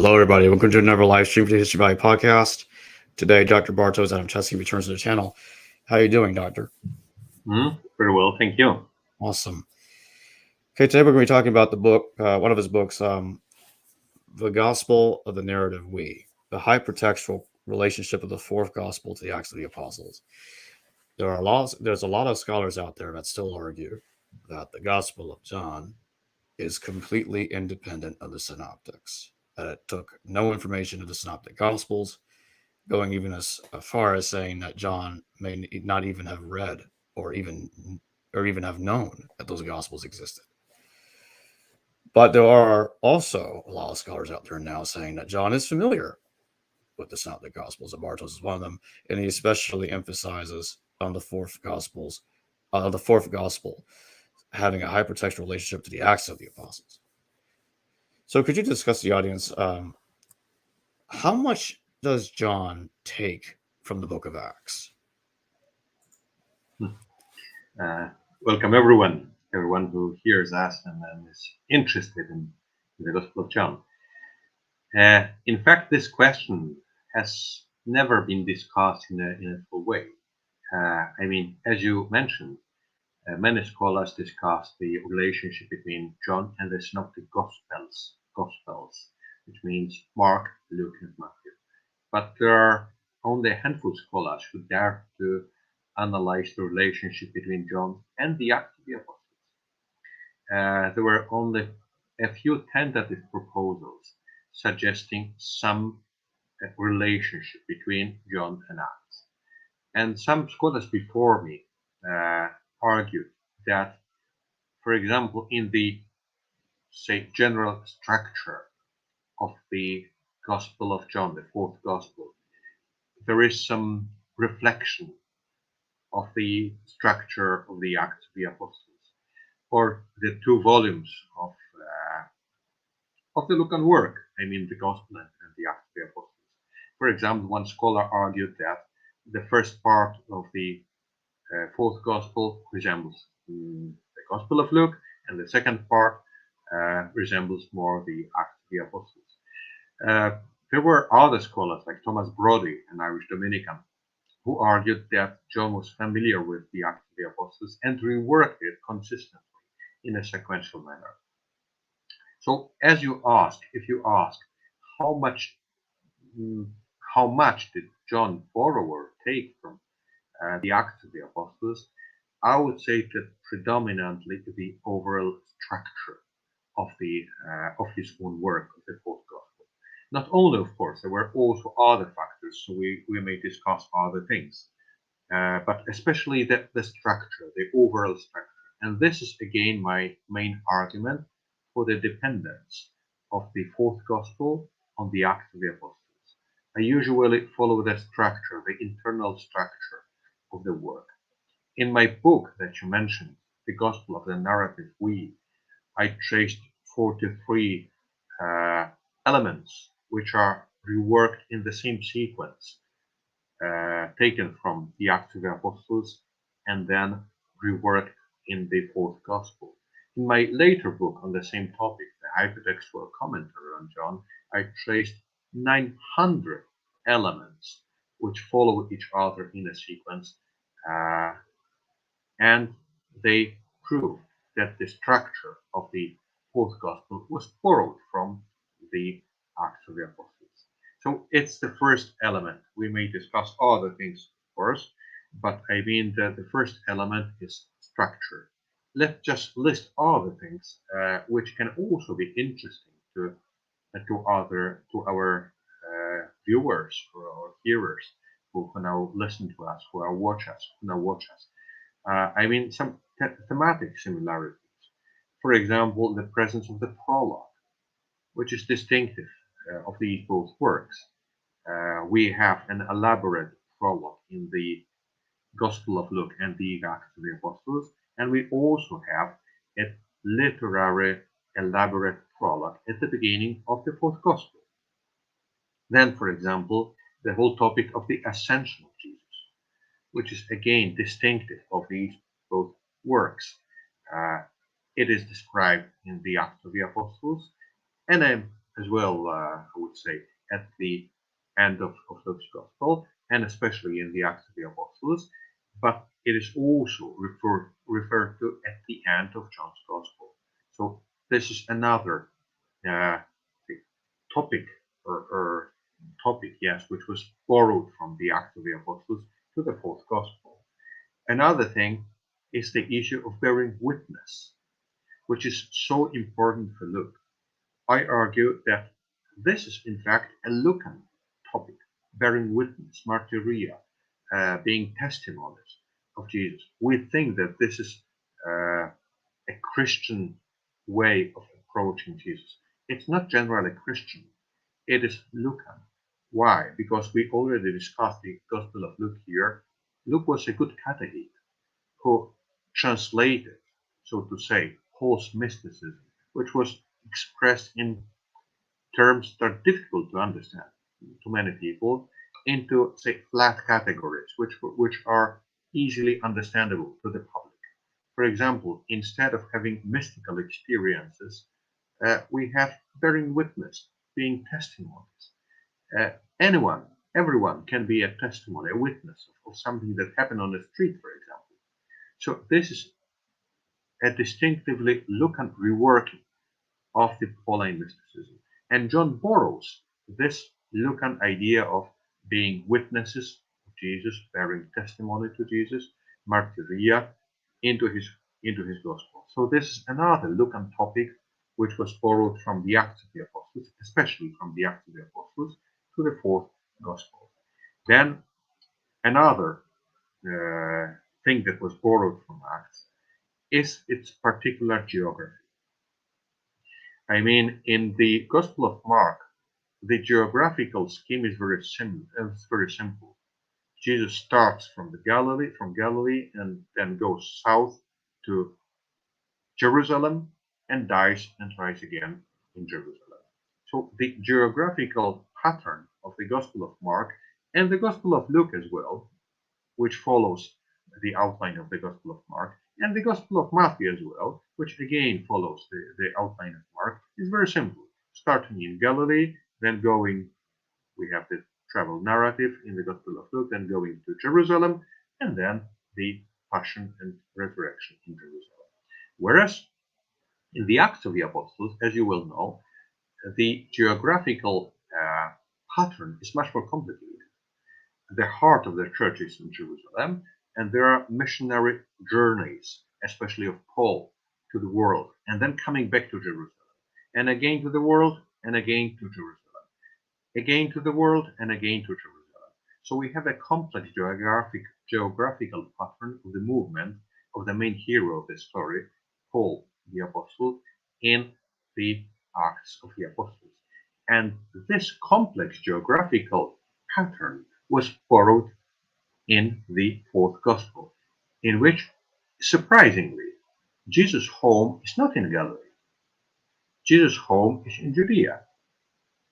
Hello, everybody. Welcome to another live stream for the History Valley podcast. Today, Dr. Bartos Adam Chesky returns to the channel. How are you doing, Doctor? Very well, thank you. Awesome. Okay, today we're going to be talking about the book, one of his books, The Gospel of the Narrative We, the hypertextual relationship of the fourth gospel to the Acts of the Apostles. There's a lot of scholars out there that still argue that the Gospel of John is completely independent of the synoptics, that it took no information of the Synoptic Gospels, going even as far as saying that John may not even have read or even have known that those Gospels existed. But there are also a lot of scholars out there now saying that John is familiar with the Synoptic Gospels, and Bartos is one of them, and he especially emphasizes on the fourth gospel having a hypertextual relationship to the Acts of the Apostles. So could you discuss the audience, how much does John take from the book of Acts? Welcome everyone who hears us and is interested in the Gospel of John. In fact, this question has never been discussed in a full way. As you mentioned, many scholars discuss the relationship between John and the Synoptic Gospels, which means Mark, Luke, and Matthew. But there are only a handful of scholars who dare to analyze the relationship between John and the Acts of the Apostles. There were only a few tentative proposals suggesting some relationship between John and Acts. And some scholars before me argued that, for example, in the, general structure of the Gospel of John, the fourth Gospel, there is some reflection of the structure of the Acts of the Apostles, or the two volumes of the Lukan work, the Gospel and the Acts of the Apostles. For example, one scholar argued that the first part of the fourth Gospel resembles the Gospel of Luke, and the second part resembles more the Acts of the Apostles. There were other scholars like Thomas Brody, an Irish Dominican, who argued that John was familiar with the Acts of the Apostles and reworked it consistently in a sequential manner. So, if you ask how much did John borrow or take from the Acts of the Apostles, I would say that predominantly the overall structure of his own work of the fourth Gospel. Not only, of course, there were also other factors, so we may discuss other things, but especially the structure, the overall structure. And this is again my main argument for the dependence of the fourth Gospel on the Acts of the Apostles. I usually follow the structure, the internal structure of the work. In my book that you mentioned, The Gospel of the Narrative We, I traced 43 elements which are reworked in the same sequence, taken from the Acts of the Apostles and then reworked in the fourth Gospel. In my later book on the same topic, the Hypertextual commentary on John, I traced 900 elements which follow each other in a sequence, and they prove that the structure of the fourth Gospel was borrowed from the Acts of the Apostles. So it's the first element. We may discuss other things, of course, but that the first element is structure. Let's just list other things which can also be interesting to our viewers or our hearers who now listen to us, who watch us. Some thematic similarities. For example, the presence of the prologue, which is distinctive of these both works. We have an elaborate prologue in the Gospel of Luke and the Acts of the Apostles, and we also have a literary elaborate prologue at the beginning of the fourth Gospel. Then, for example, the whole topic of the ascension of Jesus, which is again distinctive of these both works. It is described in the Acts of the Apostles, and as well, I would say, at the end of Luke's Gospel, and especially in the Acts of the Apostles, but it is also referred to at the end of John's Gospel. So this is another uh, topic or topic, yes, which was borrowed from the Acts of the Apostles to the fourth Gospel. Another thing is the issue of bearing witness, which is so important for Luke. I argue that this is in fact a Lucan topic, bearing witness, martyria, being testimonies of Jesus. We think that this is a Christian way of approaching Jesus. It's not generally Christian. It is Lucan. Why? Because we already discussed the Gospel of Luke here. Luke was a good catechete who translated, so to say, Paul's mysticism, which was expressed in terms that are difficult to understand to many people, into, say, flat categories, which are easily understandable to the public. For example, instead of having mystical experiences, we have bearing witness, being testimonies. Everyone can be a testimony, a witness of something that happened on the street, for example. So this is a distinctively Lucan reworking of the Pauline mysticism. And John borrows this Lucan idea of being witnesses of Jesus, bearing testimony to Jesus, martyria, into his gospel. So this is another Lucan topic which was borrowed from the Acts of the Apostles, especially from the Acts of the Apostles, to the fourth gospel. Then another thing that was borrowed from Acts is its particular geography. I mean, in the Gospel of Mark, the geographical scheme is very simple. Jesus starts from Galilee, and then goes south to Jerusalem and dies and rise again in Jerusalem. So the geographical pattern of the Gospel of Mark and the Gospel of Luke as well, which follows the outline of the Gospel of Mark, and the Gospel of Matthew as well, which again follows the outline of Mark, is very simple. Starting in Galilee, then we have the travel narrative in the Gospel of Luke, then going to Jerusalem, and then the Passion and Resurrection in Jerusalem. Whereas in the Acts of the Apostles, as you will know, the geographical pattern is much more complicated. The heart of the church is in Jerusalem, and there are missionary journeys, especially of Paul, to the world, and then coming back to Jerusalem, and again to the world, and again to Jerusalem, again to the world, and again to Jerusalem. So we have a complex geographical pattern of the movement of the main hero of the story, Paul the Apostle, in the Acts of the Apostles. And this complex geographical pattern was borrowed in the fourth gospel, in which, surprisingly, Jesus' home is not in Galilee. Jesus' home is in Judea.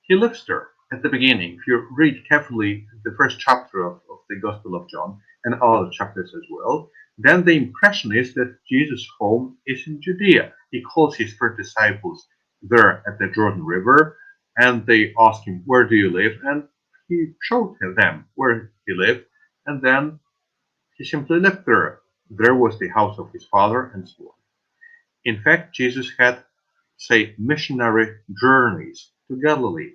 He lives there at the beginning. If you read carefully the first chapter of the Gospel of John and other chapters as well, then the impression is that Jesus' home is in Judea. He calls his first disciples there at the Jordan River, and they ask him, "Where do you live?" And he showed them where he lived, and then he simply lived there. There was the house of his father, and so on. In fact, Jesus had, say, missionary journeys to Galilee.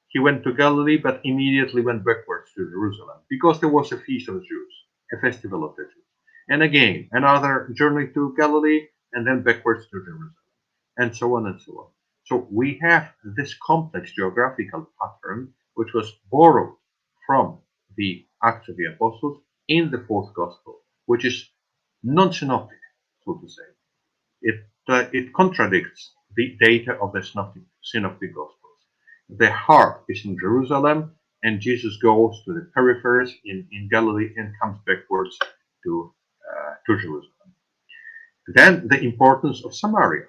He went to Galilee, but immediately went backwards to Jerusalem, because there was a feast of the Jews, a festival of the Jews. And again, another journey to Galilee, and then backwards to Jerusalem, and so on and so on. So we have this complex geographical pattern, which was borrowed from the Acts of the Apostles in the fourth gospel, which is non-synoptic, so to say. It contradicts the data of the synoptic gospels. The heart is in Jerusalem, and Jesus goes to the peripheries in Galilee and comes backwards to Jerusalem. Then the importance of Samaria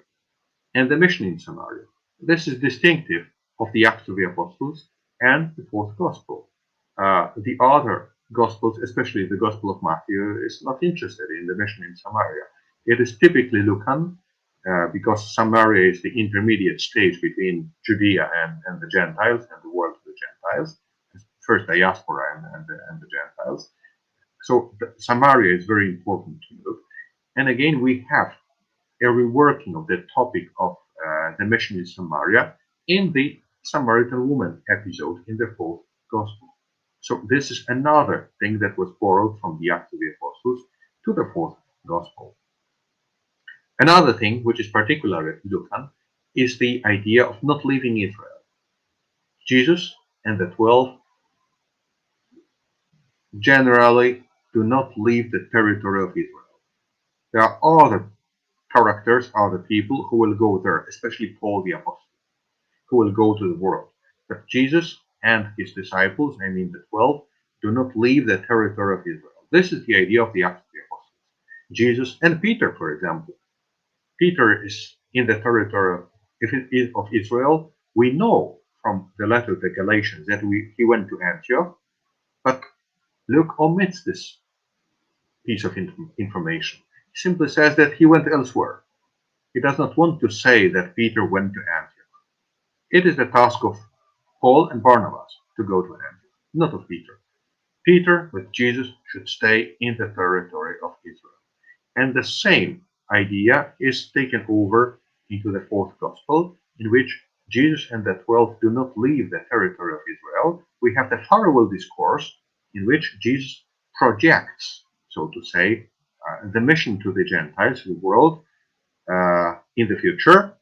and the mission in Samaria. This is distinctive of the Acts of the Apostles and the fourth gospel. The other gospels, especially the Gospel of Matthew, is not interested in the mission in Samaria. It is typically Lucan, because Samaria is the intermediate stage between Judea and the Gentiles and the world of the Gentiles, first diaspora and the Gentiles. So Samaria is very important to look. And again, we have a reworking of the topic of the mission in Samaria in the Samaritan woman episode in the fourth gospel. So this is another thing that was borrowed from the Acts of the Apostles to the fourth gospel. Another thing, which is particularly Lukan, is the idea of not leaving Israel. Jesus and the 12 generally do not leave the territory of Israel. There are other characters, other people who will go there, especially Paul the Apostle, who will go to the world. But Jesus and his disciples, I mean the 12, do not leave the territory of Israel. This is the idea of the Acts of the Apostles. Jesus and Peter, for example. Peter is in the territory of Israel. We know from the letter to the Galatians that he went to Antioch, but Luke omits this piece of information. He simply says that he went elsewhere. He does not want to say that Peter went to Antioch. It is the task of Paul and Barnabas to go to Antioch, not of Peter. Peter, with Jesus, should stay in the territory of Israel. And the same idea is taken over into the fourth gospel, in which Jesus and the 12 do not leave the territory of Israel. We have the farewell discourse, in which Jesus projects, so to say, the mission to the Gentiles, the world, in the future.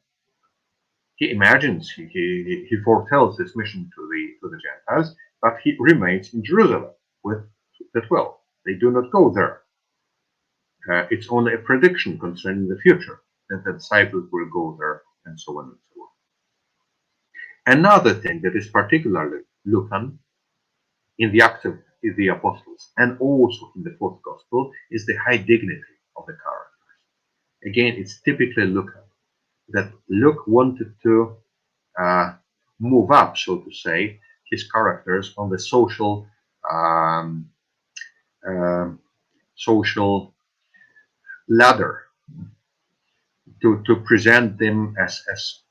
He imagines, he foretells this mission to the Gentiles, but he remains in Jerusalem with the 12. They do not go there. It's only a prediction concerning the future, that the disciples will go there, and so on and so on. Another thing that is particularly Lucan in the Acts of the Apostles and also in the fourth gospel is the high dignity of the characters. Again, it's typically Lucan, that Luke wanted to move up, so to say, his characters on the social ladder, to present them as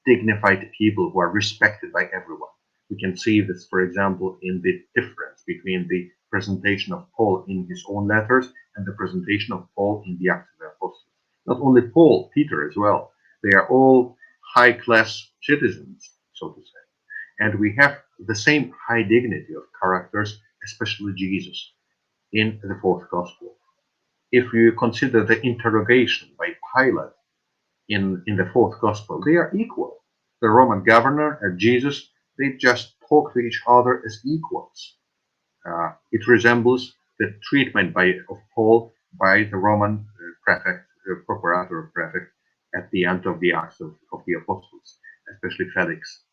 dignified people who are respected by everyone. We can see this, for example, in the difference between the presentation of Paul in his own letters and the presentation of Paul in the Acts of the Apostles. Not only Paul, Peter as well. They are all high-class citizens, so to say. And we have the same high dignity of characters, especially Jesus, in the fourth gospel. If you consider the interrogation by Pilate in the fourth gospel, they are equal. The Roman governor and Jesus, they just talk to each other as equals. It resembles the treatment of Paul by the Roman prefect, procurator prefect, at the end of the Acts of the Apostles, especially Felix.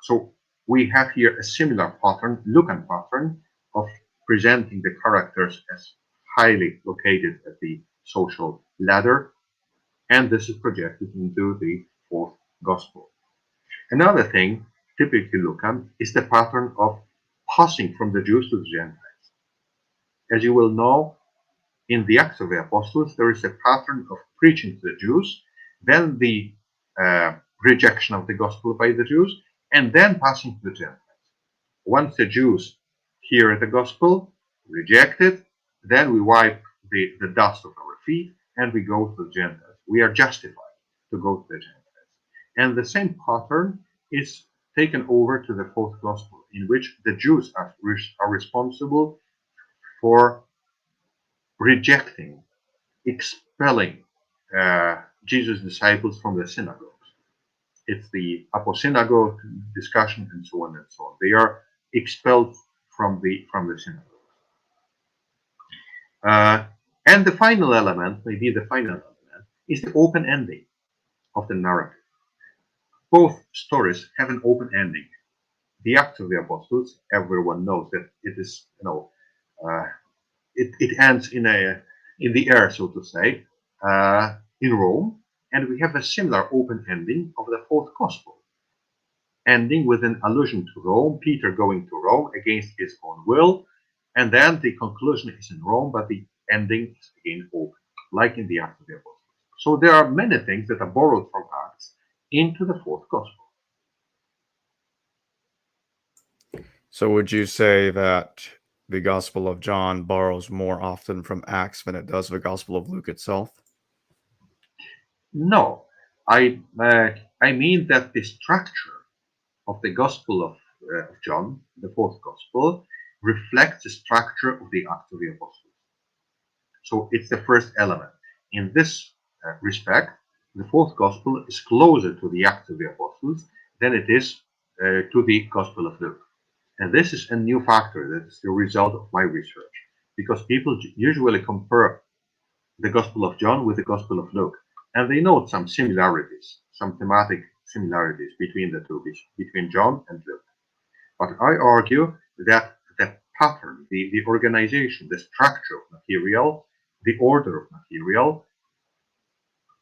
So we have here a similar pattern, Lucan pattern, of presenting the characters as highly located at the social ladder, and this is projected into the fourth gospel. Another thing, typically Lucan, is the pattern of passing from the Jews to the Gentiles. As you will know, in the Acts of the Apostles, there is a pattern of preaching to the Jews, then the rejection of the gospel by the Jews, and then passing to the Gentiles. Once the Jews hear the gospel, reject it, then we wipe the dust of our feet and we go to the Gentiles. We are justified to go to the Gentiles. And the same pattern is taken over to the fourth gospel, in which the Jews are responsible for rejecting, expelling Jesus' disciples from the synagogues. It's the aposynagogue discussion and so on and so on. They are expelled from the synagogues. And the final element, maybe the final element, is the open ending of the narrative. Both stories have an open ending. The Acts of the Apostles, everyone knows that it is, it ends in the air, so to say, in Rome, and we have a similar open ending of the fourth gospel, ending with an allusion to Rome, Peter going to Rome against his own will, and then the conclusion is in Rome, but the ending is again open, like in the Acts of the Apostles. So there are many things that are borrowed from Acts into the fourth gospel. So would you say that the Gospel of John borrows more often from Acts than it does the Gospel of Luke itself? No, I mean that the structure of the Gospel of John, the fourth Gospel, reflects the structure of the Acts of the Apostles. So it's the first element. In this respect, the fourth Gospel is closer to the Acts of the Apostles than it is to the Gospel of Luke. And this is a new factor that is the result of my research, because people usually compare the Gospel of John with the Gospel of Luke, and they note some similarities, some thematic similarities between the two, between John and Luke. But I argue that the pattern, the organization, the structure of material, the order of material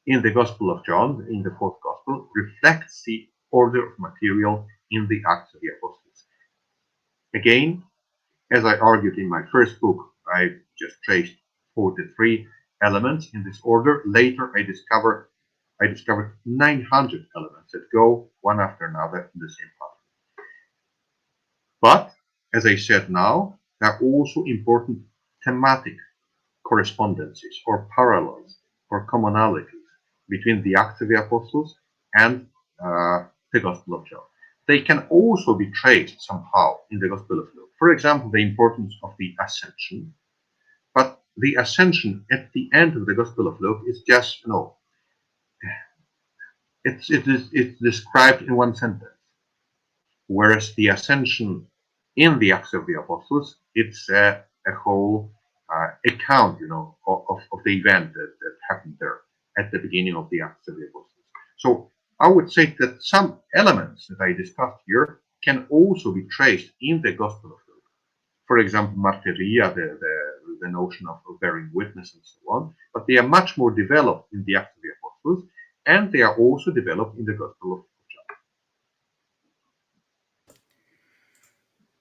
in the Gospel of John, in the fourth Gospel, reflects the order of material in the Acts of the Apostles. Again, as I argued in my first book, I just traced 43 elements in this order. Later, I discovered 900 elements that go one after another in the same pattern. But, as I said now, there are also important thematic correspondences or parallels or commonalities between the Acts of the Apostles and the Gospel of John. They can also be traced somehow in the Gospel of Luke. For example, the importance of the ascension. But the ascension at the end of the Gospel of Luke is just, it's described in one sentence. Whereas the ascension in the Acts of the Apostles, it's a whole account, of the event that happened there at the beginning of the Acts of the Apostles. So I would say that some elements that I discussed here can also be traced in the Gospel of Luke. For example, martyria, the notion of bearing witness and so on, but they are much more developed in the Acts of the Apostles, and they are also developed in the Gospel of John.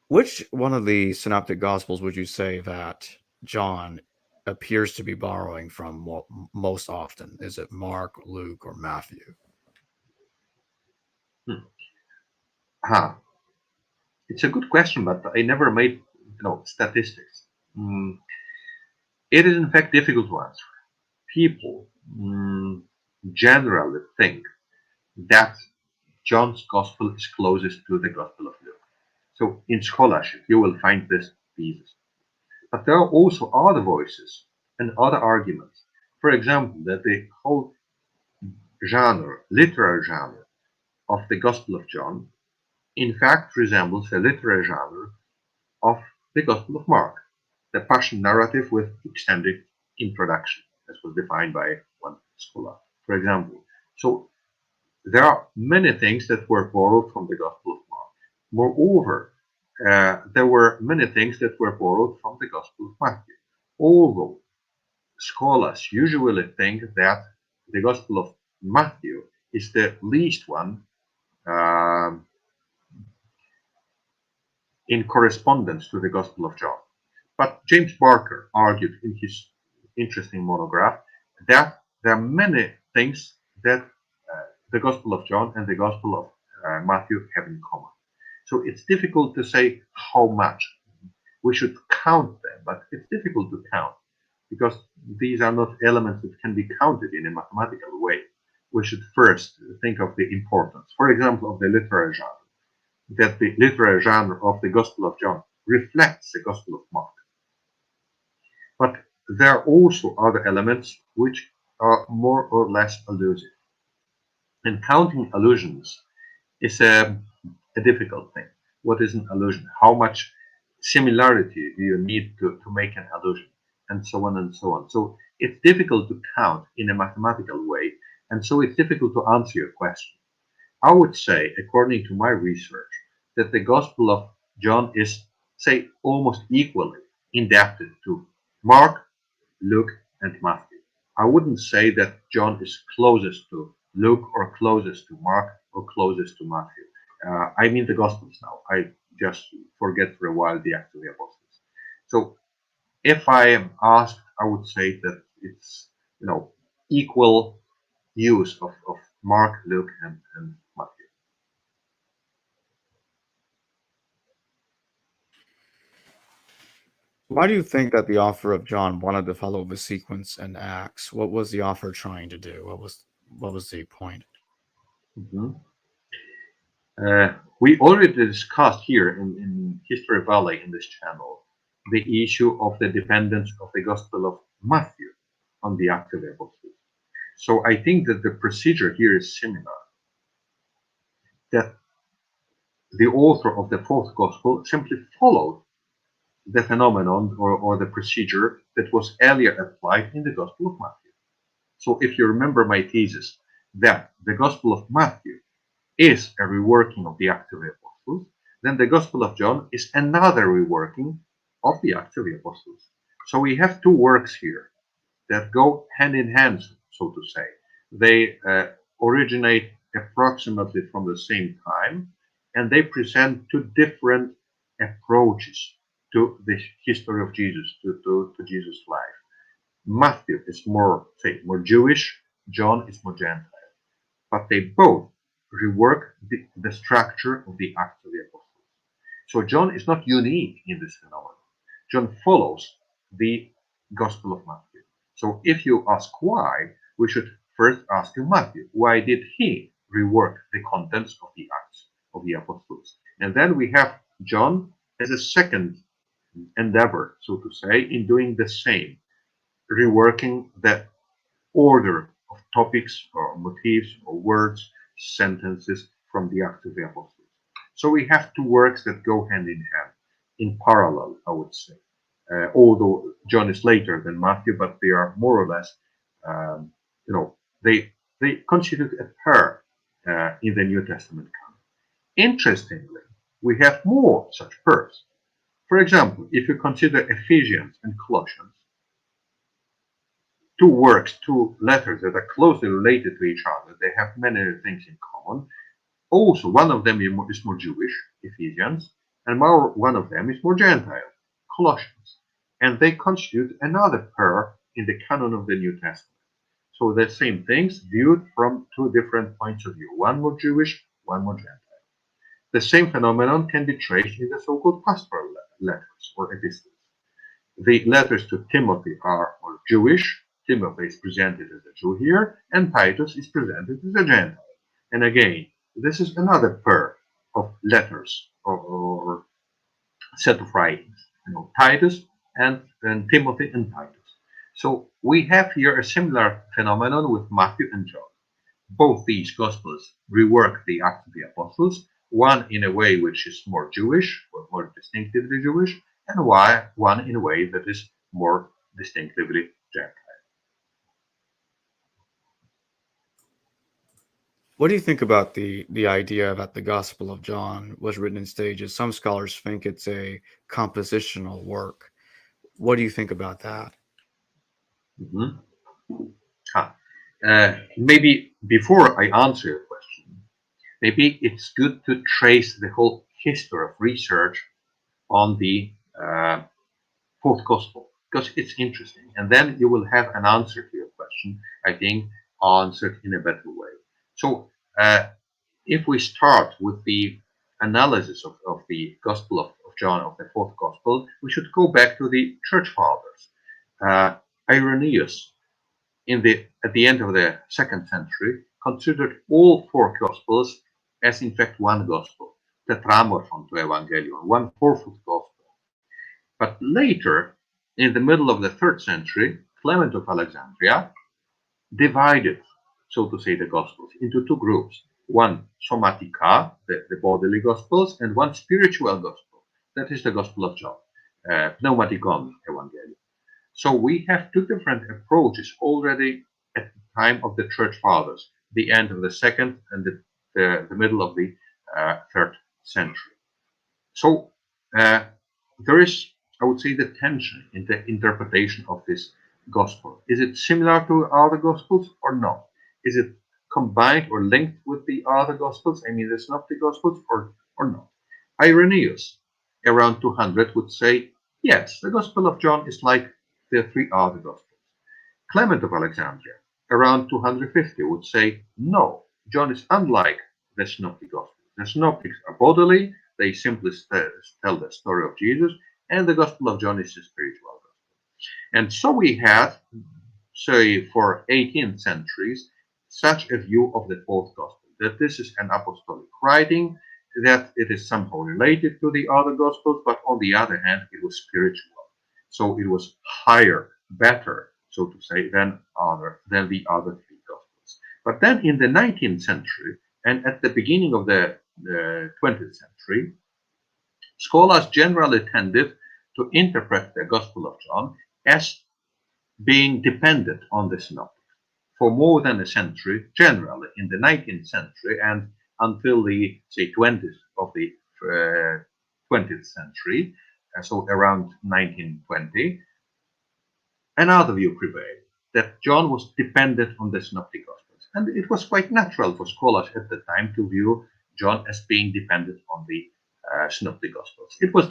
Which one of the Synoptic Gospels would you say that John appears to be borrowing from most often? Is it Mark, Luke, or Matthew? It's a good question, but I never made statistics. It is in fact difficult to answer. People generally think that John's Gospel is closest to the Gospel of Luke. So in scholarship, you will find this thesis. But there are also other voices and other arguments. For example, that the whole literary genre of the Gospel of John, in fact resembles the literary genre of the Gospel of Mark, the Passion narrative with extended introduction, as was defined by one scholar, for example. So there are many things that were borrowed from the Gospel of Mark. Moreover, there were many things that were borrowed from the Gospel of Matthew. Although scholars usually think that the Gospel of Matthew is the least one in correspondence to the Gospel of John. But James Barker argued in his interesting monograph that there are many things that the Gospel of John and the Gospel of Matthew have in common. So it's difficult to say how much. We should count them, but it's difficult to count because these are not elements that can be counted in a mathematical way. We should first think of the importance, for example, of the literary genre, that the literary genre of the Gospel of John reflects the Gospel of Mark. But there are also other elements which are more or less elusive. And counting allusions is a difficult thing. What is an allusion? How much similarity do you need to make an allusion? And so on and so on. So it's difficult to count in a mathematical way, and so it's difficult to answer your question. I would say, according to my research, that the Gospel of John is, say, almost equally indebted to Mark, Luke, and Matthew. I wouldn't say that John is closest to Luke or closest to Mark or closest to Matthew. I mean the Gospels now. I just forget for a while the Acts of the Apostles. So if I am asked, I would say that it's equal use of Mark, Luke, and Matthew. Why do you think that the author of John wanted to follow the sequence in Acts? What was the author trying to do? What was the point? Mhm. We already discussed here in History Valley in this channel the issue of the dependence of the Gospel of Matthew on the Acts of the Apostles. So I think that the procedure here is similar. That the author of the fourth Gospel simply followed the phenomenon or the procedure that was earlier applied in the Gospel of Matthew. So if you remember my thesis that the Gospel of Matthew is a reworking of the Acts of the Apostles, then the Gospel of John is another reworking of the Acts of the Apostles. So we have two works here that go hand in hand, so to say. They originate approximately from the same time, and they present two different approaches to the history of Jesus, to Jesus' life. Matthew is more, say, more Jewish, John is more Gentile, but they both rework the structure of the Acts of the Apostles. So John is not unique in this phenomenon. John follows the Gospel of Matthew. So if you ask why, we should first ask you Matthew, why did he rework the contents of the Acts of the Apostles? And then we have John as a second endeavor, so to say, in doing the same, reworking the order of topics or motifs or words, sentences from the Acts of the Apostles. So we have two works that go hand in hand, in parallel, I would say. Although John is later than Matthew, but they are more or less, um, you know, they constitute a pair in the New Testament canon. Interestingly, we have more such pairs. For example, if you consider Ephesians and Colossians, two works, two letters that are closely related to each other, they have many things in common. Also, one of them is more Jewish, Ephesians, and one of them is more Gentile, Colossians. And they constitute another pair in the canon of the New Testament. So the same things viewed from two different points of view, one more Jewish, one more Gentile. The same phenomenon can be traced in the so-called pastoral letters or epistles. The letters to Timothy are more Jewish. Timothy is presented as a Jew here, and Titus is presented as a Gentile. And again, this is another pair of letters or set of writings, Titus and Timothy and Titus. So we have here a similar phenomenon with Matthew and John. Both these Gospels rework the Acts of the Apostles, one in a way which is more Jewish, or more distinctively Jewish, and one in a way that is more distinctively Gentile. What do you think about the idea that the Gospel of John was written in stages? Some scholars think it's a compositional work. What do you think about that? Mhm. Maybe before I answer your question, maybe it's good to trace the whole history of research on the fourth gospel because it's interesting, and then you will have an answer to your question, I think, answered in a better way. So if we start with the analysis of the Gospel of John, of the fourth Gospel, we should go back to the Church Fathers. Irenaeus, at the end of the 2nd century, considered all four Gospels as in fact one Gospel, tetramorphon to Evangelion, one fourfold Gospel. But later, in the middle of the 3rd century, Clement of Alexandria divided, so to say, the Gospels into two groups. One somatica, the bodily Gospels, and one spiritual Gospel, that is the Gospel of John, pneumatikon evangelium. So we have two different approaches already at the time of the Church Fathers, the end of the 2nd and the middle of the 3rd century. So there is, I would say, the tension in the interpretation of this gospel. Is it similar to other gospels or not? Is it combined or linked with the other gospels, I mean the synoptic gospels, or not? Irenaeus, around 200, would say, yes, the Gospel of John is like the three other gospels. Clement of Alexandria around 250 would say, no, John is unlike the Synoptic Gospels. The Synoptics are bodily, they simply tell the story of Jesus, and the Gospel of John is a spiritual gospel. And so we had, say, for 18th centuries, such a view of the fourth Gospel, that this is an apostolic writing, that it is somehow related to the other Gospels, but on the other hand, it was spiritual. So it was higher, better, so to say, than the other three Gospels. But then in the 19th century and at the beginning of the 20th century, scholars generally tended to interpret the Gospel of John as being dependent on the Synoptics. For more than a century, generally in the 19th century and until the, say, 20th of the 20th century, so around 1920, another view prevailed, that John was dependent on the Synoptic Gospels. And it was quite natural for scholars at the time to view John as being dependent on the Synoptic Gospels. It was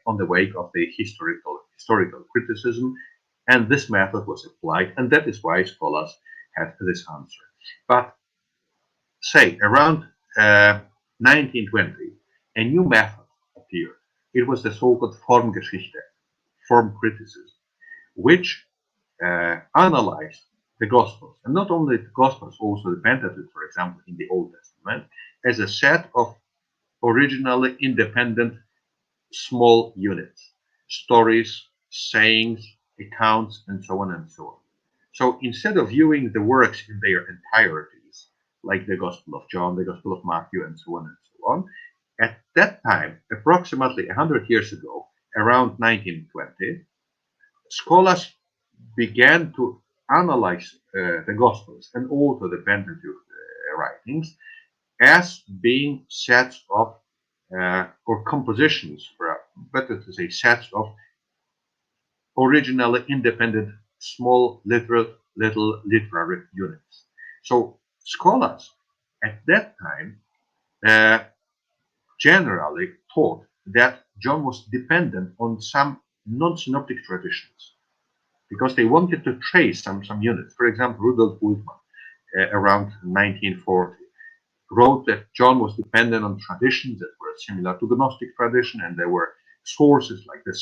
on the wake of the historical criticism, and this method was applied, and that is why scholars have this answer. But say around 1920, a new method appeared. It was the so-called Formgeschichte, form criticism, which analyzed the Gospels, and not only the Gospels, also the Pentateuch, for example, in the Old Testament, as a set of originally independent small units, stories, sayings, accounts, and so on and so on. So instead of viewing the works in their entireties, like the Gospel of John, the Gospel of Matthew, and so on and so on, at that time, approximately 100 years ago, around 1920, scholars began to analyze the Gospels and also the Pentateuch writings as being sets of or compositions, or better to say sets of originally independent small little literary units. So scholars at that time generally thought that John was dependent on some non-synoptic traditions because they wanted to trace some units. For example, Rudolf Bultmann around 1940 wrote that John was dependent on traditions that were similar to the Gnostic tradition, and there were sources like the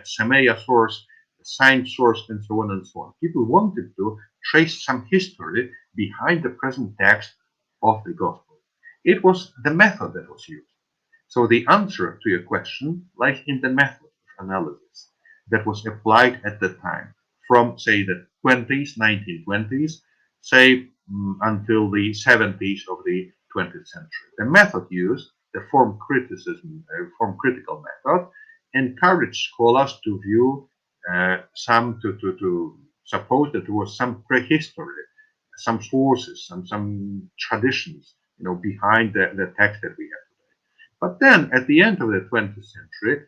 Semeia source, the sign source, and so on and so on. People wanted to trace some history behind the present text of the Gospel. It was the method that was used. So the answer to your question lies in the method of analysis that was applied at the time, from, say, the 1920s, say, until the 70s of the 20th century. The method used, the form critical method, encouraged scholars to view to suppose that there was some prehistory, some sources, some traditions, behind the text that we have today. But then, at the end of the 20th century,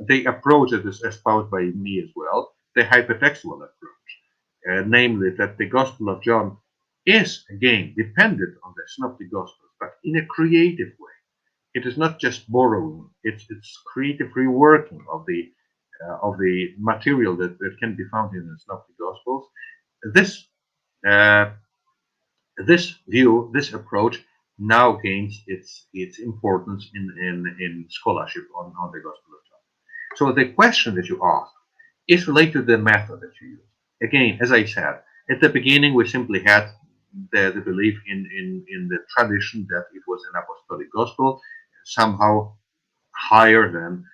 they approached it, as espoused by me as well, the hypertextual approach, namely that the Gospel of John is again dependent on the Synoptic Gospels, but in a creative way. It is not just borrowing; it's creative reworking of the material that can be found in the Synoptic Gospels. This view, this approach, now gains its importance in scholarship on the Gospel of John. So the question that you asked is related to the method that you use. Again, as I said, at the beginning we simply had the belief in the tradition that it was an apostolic gospel, somehow higher than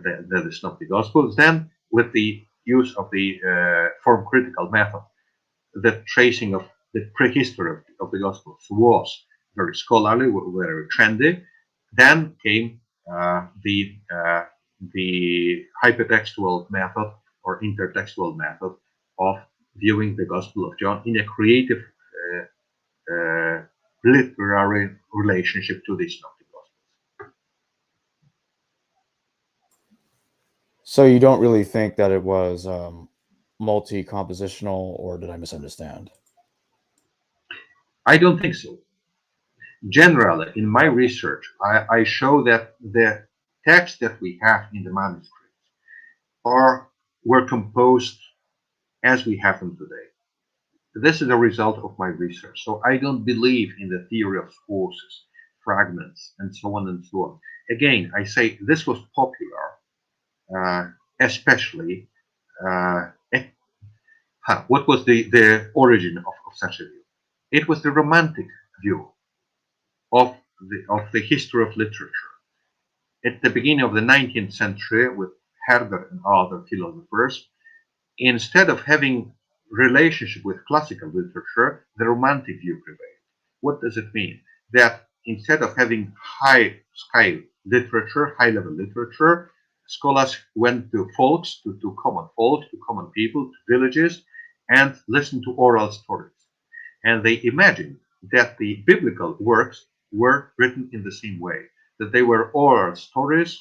the Synoptic Gospels. Then, with the use of the form critical method, the tracing of the prehistory of the Gospels was very scholarly, very trendy. Then came the hypertextual method or intertextual method of viewing the Gospel of John in a creative literary relationship to the Synoptic Gospels. So you don't really think that it was multi-compositional, or did I misunderstand? I don't think so. Generally, in my research, I show that the texts that we have in the manuscripts were composed as we have them today. This is a result of my research. So I don't believe in the theory of sources, fragments, and so on and so on. Again, I say this was popular, especially. Uh, what was the origin of such a view? It was the Romantic view of the history of literature. At the beginning of the 19th century, with Herder and other philosophers, instead of having relationship with classical literature, the Romantic view prevailed. What does it mean? That instead of having high literature, high level literature, scholars went to folks, to common folks, to common people, to villages, and listened to oral stories. And they imagined that the biblical works were written in the same way, that they were oral stories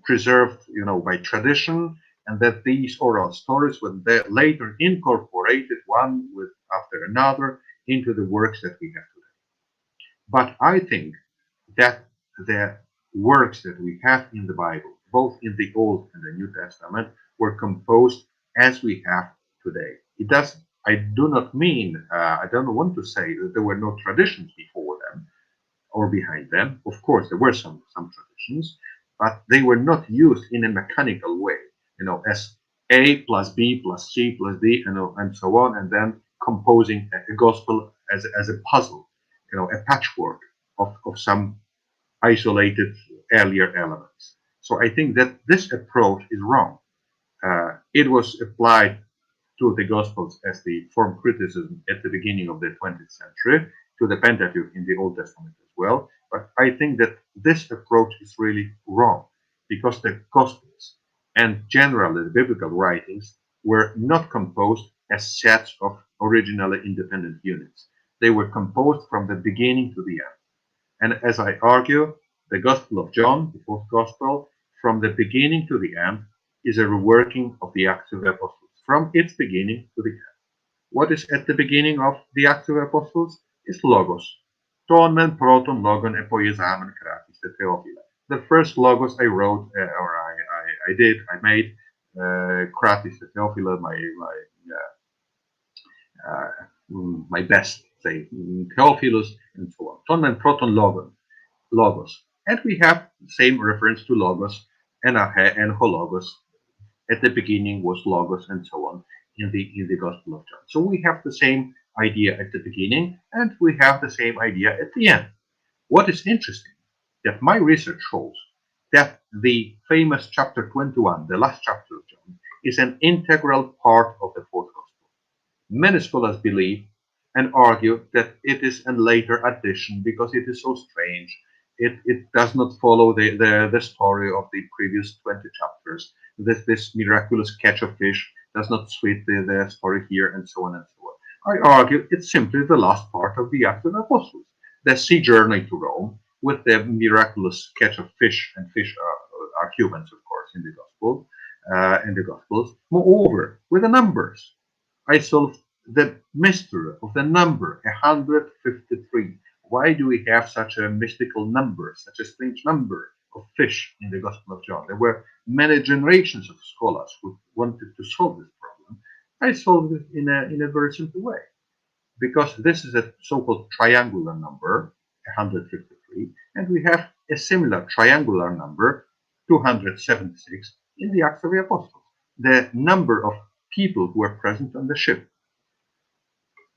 preserved, by tradition, and that these oral stories were later incorporated one with after another into the works that we have today. But I think that the works that we have in the Bible, both in the Old and the New Testament, were composed as we have today. It does. I do not mean. I don't want to say that there were no traditions before them or behind them. Of course, there were some traditions, but they were not used in a mechanical way, as A plus B plus C plus D, and so on, and then composing a gospel as a puzzle, a patchwork of some isolated earlier elements. So I think that this approach is wrong. It was applied to the Gospels as the form criticism at the beginning of the 20th century, to the Pentateuch in the Old Testament as well. But I think that this approach is really wrong, because the Gospels and generally the biblical writings were not composed as sets of originally independent units. They were composed from the beginning to the end. And as I argue, the Gospel of John, the fourth Gospel, from the beginning to the end, is a reworking of the Acts of the Apostles, from its beginning to the end. What is at the beginning of the Acts of the Apostles? Is Logos. Ton and proton logon epoiesamen kratis the Theophila. The first Logos I wrote, I made kratis the Theophila, my best, say, Theophilus, and so on. Ton and proton logon, Logos. And we have the same reference to Logos and Hologos. At the beginning was Logos, and so on in the Gospel of John. So we have the same idea at the beginning, and we have the same idea at the end. What is interesting, that my research shows that the famous chapter 21, the last chapter of John, is an integral part of the fourth Gospel. Many scholars believe and argue that it is a later addition because it is so strange. It does not follow the story of the previous 20 chapters. This miraculous catch of fish does not suit the story here, and so on and so on. I argue it's simply the last part of the Acts of the Apostles. The sea journey to Rome with the miraculous catch of fish, and fish are humans, of course, in the Gospels. Moreover, with the numbers, I solved the mystery of the number 153. Why do we have such a mystical number, such a strange number of fish in the Gospel of John? There were many generations of scholars who wanted to solve this problem. I solved it in a very simple way, because this is a so-called triangular number, 153, and we have a similar triangular number, 276, in the Acts of the Apostles. The number of people who were present on the ship.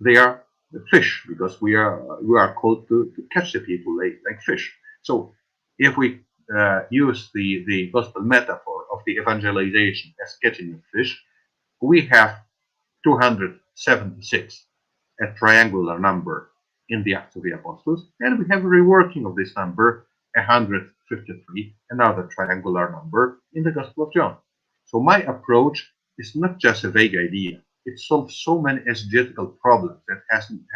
They are the fish, because we are called to catch the people like fish. So if we use the gospel metaphor of the evangelization as catching a fish, we have 276, a triangular number in the Acts of the Apostles, and we have a reworking of this number, 153, another triangular number in the Gospel of John. So my approach is not just a vague idea. It solves so many exegetical problems that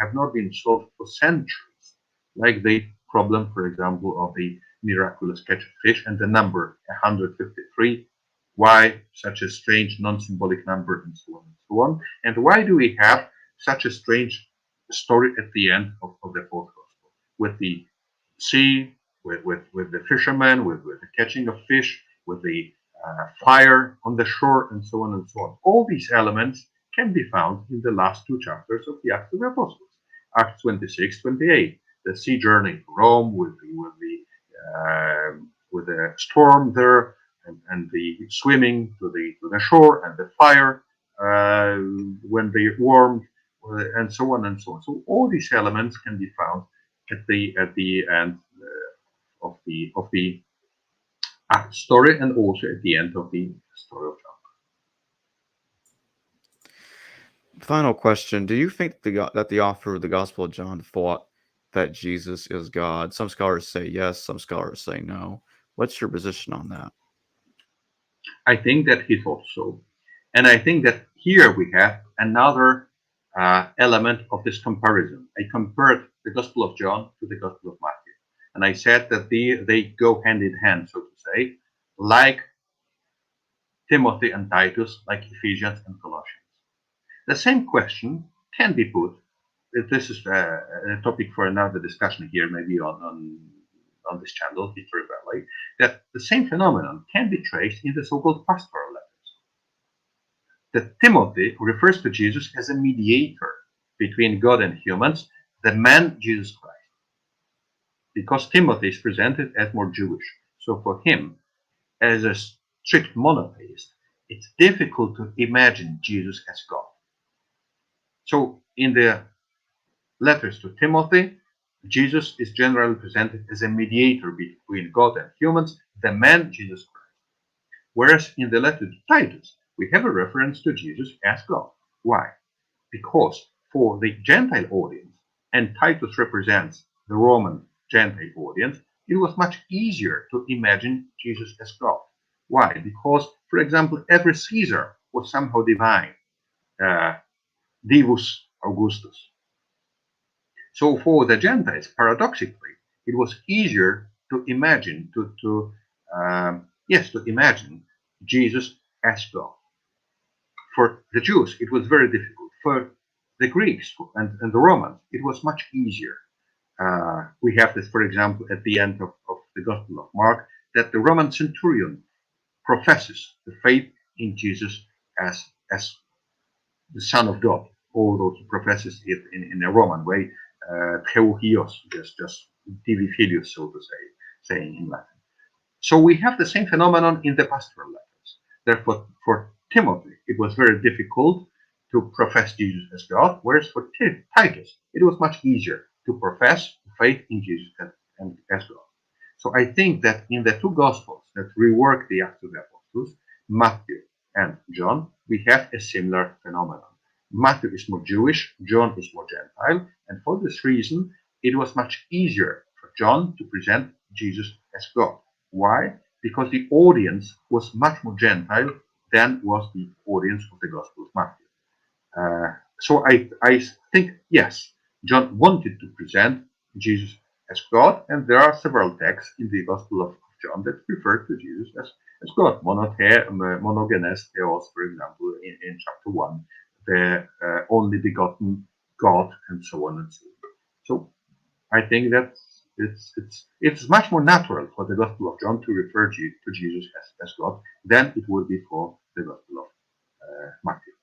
have not been solved for centuries, like the problem, for example, of the miraculous catch of fish and the number 153. Why such a strange non-symbolic number, and so on and so on? And why do we have such a strange story at the end of the fourth Gospel, with the sea, with the fishermen, with the catching of fish, with the fire on the shore, and so on and so on? All these elements can be found in the last two chapters of the Acts of the Apostles. Acts 26-28, the sea journey to Rome with the storm there, and the swimming to the shore, and the fire when they warmed, and so on and so on. So all these elements can be found at the end of the Act story, and also at the end of the story of John. Final question: do you think that the author of the Gospel of John thought that Jesus is God? Some scholars say yes, some scholars say no. What's your position on that? I think that he thought so. And I think that here we have another element of this comparison. I compared the Gospel of John to the Gospel of Matthew. And I said that they go hand in hand, so to say, like Timothy and Titus, like Ephesians and Colossians. The same question can be put. This is a topic for another discussion here, maybe on this channel, History Valley, that the same phenomenon can be traced in the so-called pastoral letters. That Timothy refers to Jesus as a mediator between God and humans, the man Jesus Christ. Because Timothy is presented as more Jewish. So for him, as a strict monotheist, it's difficult to imagine Jesus as God. So in the letters to Timothy, Jesus is generally presented as a mediator between God and humans, the man Jesus Christ. Whereas in the letter to Titus, we have a reference to Jesus as God. Why? Because for the Gentile audience, and Titus represents the Roman Gentile audience, it was much easier to imagine Jesus as God. Why? Because, for example, every Caesar was somehow divine, Divus Augustus. So for the Gentiles, paradoxically, it was easier to imagine to imagine Jesus as God. For the Jews, it was very difficult. For the Greeks and the Romans, it was much easier. We have this, for example, at the end of the Gospel of Mark, that the Roman centurion professes the faith in Jesus as the Son of God, although he professes it in a Roman way, Theohios, just divi filius, so to say, saying in Latin. So we have the same phenomenon in the pastoral letters. Therefore, for Timothy, it was very difficult to profess Jesus as God, whereas for Titus, it was much easier to profess faith in Jesus as God. So I think that in the two Gospels that rework the Acts of the Apostles, Matthew and John, we have a similar phenomenon. Matthew is more Jewish, John is more Gentile, and for this reason, it was much easier for John to present Jesus as God. Why? Because the audience was much more Gentile than was the audience of the Gospel of Matthew. So I think, yes, John wanted to present Jesus as God, and there are several texts in the Gospel of John that refer to Jesus as God. Monogenes theos, for example, in chapter 1, the only begotten God, and so on and so on. So I think that it's much more natural for the Gospel of John to refer to Jesus as God than it would be for the Gospel of Matthew.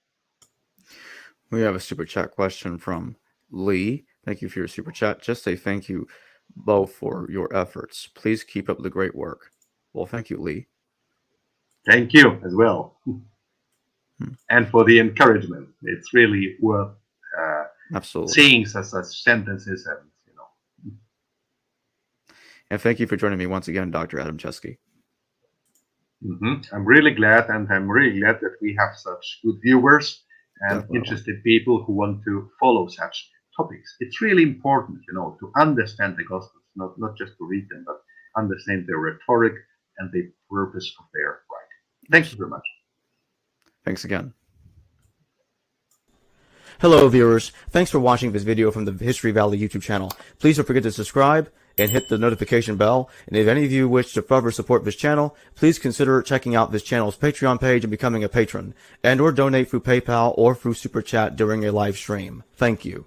We have a super chat question from Lee. Thank you for your super chat. Just say thank you both for your efforts. Please keep up the great work. Well, thank you, Lee. Thank you as well. And for the encouragement. It's really worth Absolutely seeing such sentences, and And thank you for joining me once again, Dr. Adam Chesky. I'm really glad, and I'm really glad that we have such good viewers and Definitely. interested people who want to follow such topics. It's really important, to understand the Gospels, not just to read them, but understand their rhetoric and the purpose of their writing. Thank you very much. Thanks again. Hello, viewers. Thanks for watching this video from the History Valley YouTube channel. Please don't forget to subscribe and hit the notification bell. And if any of you wish to further support this channel, please consider checking out this channel's Patreon page and becoming a patron, and or donate through PayPal or through Super Chat during a live stream. Thank you.